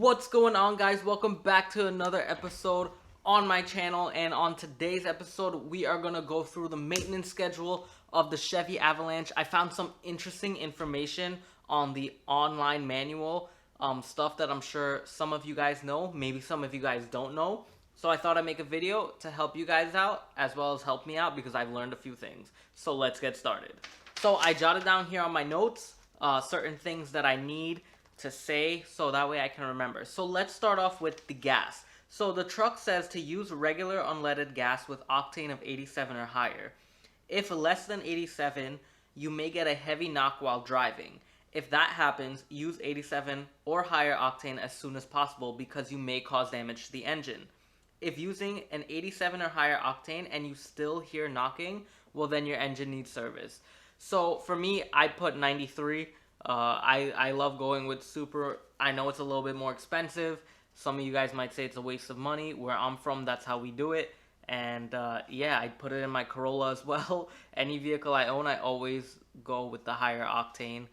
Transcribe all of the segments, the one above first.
What's going on, guys? Welcome back to another episode on my channel, and on today's episode we are going to go through the maintenance schedule of the Chevy Avalanche. I found some interesting information on the online manual, stuff that I'm sure some of you guys know, maybe some of you guys don't know. So I thought I'd make a video to help you guys out as well as help me out because I've learned a few things. So let's get started. So I jotted down here on my notes certain things that I need to say so that way I can remember. So let's start off with the gas. So the truck says to use regular unleaded gas with octane of 87 or higher. If less than 87, you may get a heavy knock while driving. If that happens, use 87 or higher octane as soon as possible because you may cause damage to the engine. If using an 87 or higher octane and you still hear knocking, well then your engine needs service. So for me, I put 93. I love going with super. I know it's a little bit more expensive. Some of you guys might say it's a waste of money. Where I'm from, that's how we do it. And yeah, I put it in my Corolla as well. Any vehicle I own, I always go with the higher octane.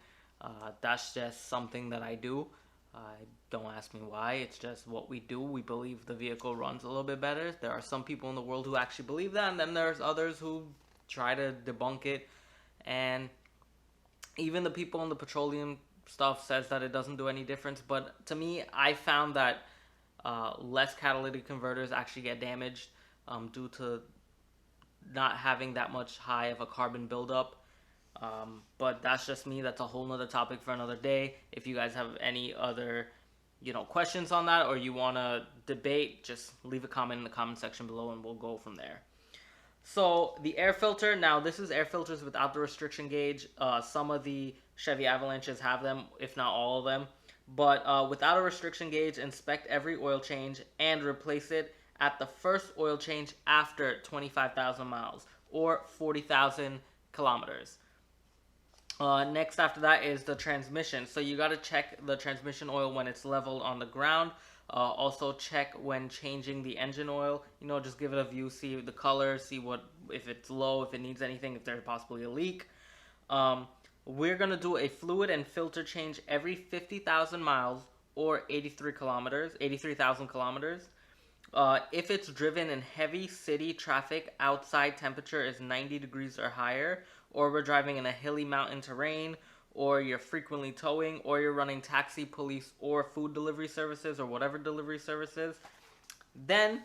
That's just something that I do. Don't ask me why. It's just what we do. We believe the vehicle runs a little bit better. There are some people in the world who actually believe that, and then there's others who try to debunk it. And even the people in the petroleum stuff says that it doesn't do any difference. But to me, I found that less catalytic converters actually get damaged due to not having that much high of a carbon buildup. But that's just me. That's a whole nother topic for another day. If you guys have any other, questions on that, or you want to debate, just leave a comment in the comment section below and we'll go from there. So the air filter, now this is air filters without the restriction gauge. Some of the Chevy Avalanches have them, if not all of them. But without a restriction gauge, inspect every oil change and replace it at the first oil change after 25,000 miles or 40,000 kilometers. Next after that is the transmission. So you got to check the transmission oil when it's leveled on the ground. Also check when changing the engine oil. Just give it a view, see the color, see if it's low, if it needs anything, if there's possibly a leak. We're going to do a fluid and filter change every 50,000 miles or 83,000 kilometers. If it's driven in heavy city traffic, outside temperature is 90 degrees or higher, or we're driving in a hilly mountain terrain, or you're frequently towing, or you're running taxi, police, or food delivery services, or whatever delivery services, then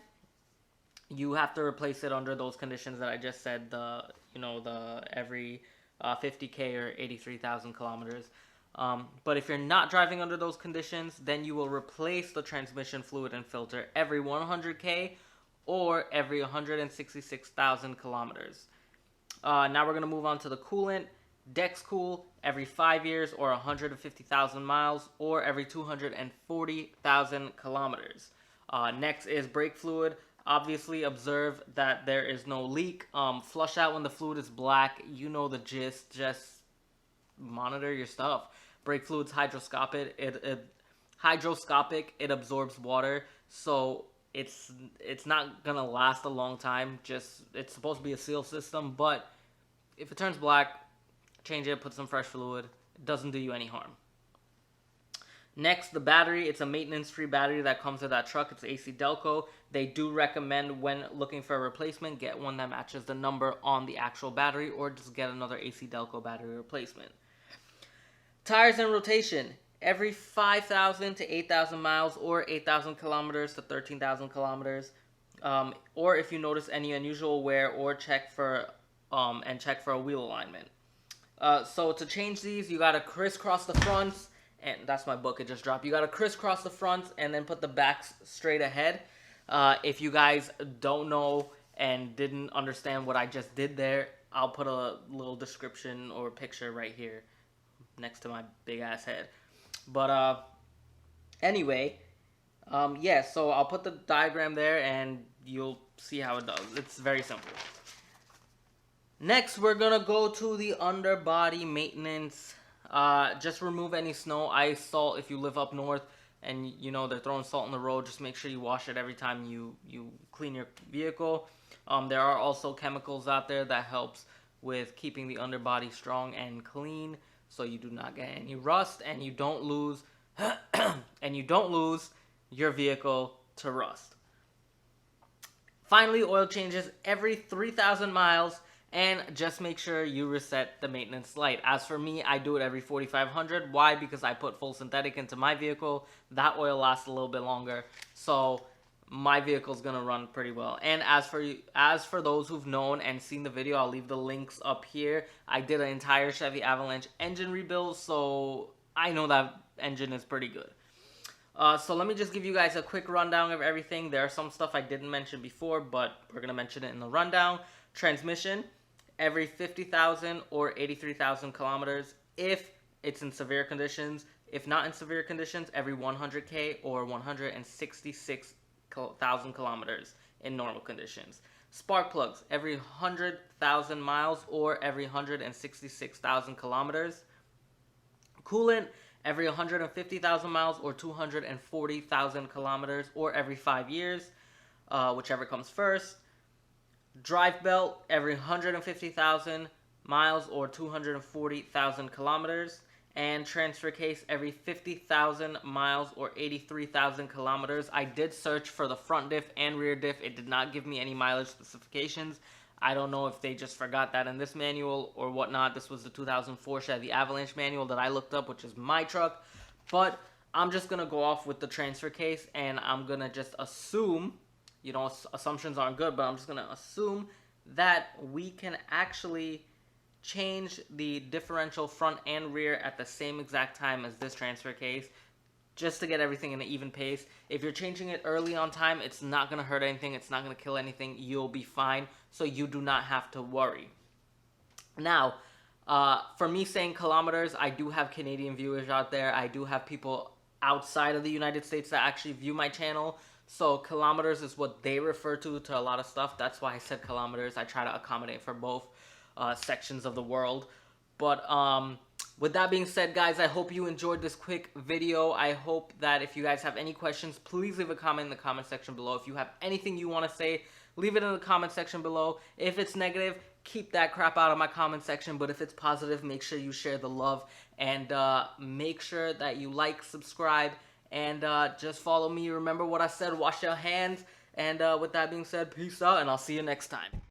you have to replace it under those conditions that I just said, the every 50K or 83,000 kilometers. But if you're not driving under those conditions, then you will replace the transmission fluid and filter every 100K or every 166,000 kilometers. Now we're going to move on to the coolant. Dex Cool every 5 years or 150,000 miles or every 240,000 kilometers. Next is brake fluid. Obviously observe that there is no leak. Flush out when the fluid is black. You know the gist. Just monitor your stuff. Brake fluid's hydroscopic. It absorbs water, so it's not gonna last a long time. It's supposed to be a seal system, but if it turns black, change it, put some fresh fluid. It doesn't do you any harm. Next, the battery. It's a maintenance-free battery that comes with that truck. It's AC Delco. They do recommend when looking for a replacement, get one that matches the number on the actual battery, or just get another AC Delco battery replacement. Tires and rotation. Every 5,000 to 8,000 miles or 8,000 kilometers to 13,000 kilometers. Or if you notice any unusual wear, or check for a wheel alignment. So to change these, you got to crisscross the fronts. And that's my book, it just dropped. You got to crisscross the fronts and then put the backs straight ahead. If you guys don't know and didn't understand what I just did there, I'll put a little description or picture right here next to my big ass head. But anyway, yeah, so I'll put the diagram there and you'll see how it does. It's very simple. Next, we're going to go to the underbody maintenance. Just remove any snow, ice, salt. If you live up north and they're throwing salt on the road, just make sure you wash it every time you clean your vehicle. There are also chemicals out there that helps with keeping the underbody strong and clean, so you do not get any rust and you don't lose and you don't lose your vehicle to rust. Finally, oil changes every 3,000 miles, and just make sure you reset the maintenance light. As for me, I do it every 4,500. Why? Because I put full synthetic into my vehicle. That oil lasts a little bit longer, so my vehicle's gonna run pretty well. And as for those who've known and seen the video, I'll leave the links up here. I did an entire Chevy Avalanche engine rebuild, so I know that engine is pretty good. So let me just give you guys a quick rundown of everything. There are some stuff I didn't mention before, but we're going to mention it in the rundown. Transmission, every 50,000 or 83,000 kilometers if it's in severe conditions. If not in severe conditions, every 100K or 166,000 kilometers in normal conditions. Spark plugs, every 100,000 miles or every 166,000 kilometers. Coolant, every 150,000 miles or 240,000 kilometers or every 5 years, whichever comes first. Drive belt, every 150,000 miles or 240,000 kilometers. And transfer case, every 50,000 miles or 83,000 kilometers. I did search for the front diff and rear diff. It did not give me any mileage specifications. I don't know if they just forgot that in this manual or whatnot. This was the 2004 Chevy Avalanche manual that I looked up, which is my truck. But I'm just going to go off with the transfer case, and I'm going to just assume, you know, assumptions aren't good, but I'm just going to assume that we can actually change the differential front and rear at the same exact time as this transfer case, just to get everything in an even pace. If you're changing it early on time, it's not going to hurt anything. It's not going to kill anything. You'll be fine, so you do not have to worry. Now, for me saying kilometers, I do have Canadian viewers out there. I do have people outside of the United States that actually view my channel. So kilometers is what they refer to a lot of stuff. That's why I said kilometers. I try to accommodate for both sections of the world. But with that being said, guys, I hope you enjoyed this quick video. I hope that if you guys have any questions, please leave a comment in the comment section below. If you have anything you want to say, leave it in the comment section below. If it's negative, keep that crap out of my comment section. But if it's positive, make sure you share the love. And make sure that you like, subscribe, and just follow me. Remember what I said, wash your hands. And with that being said, peace out, and I'll see you next time.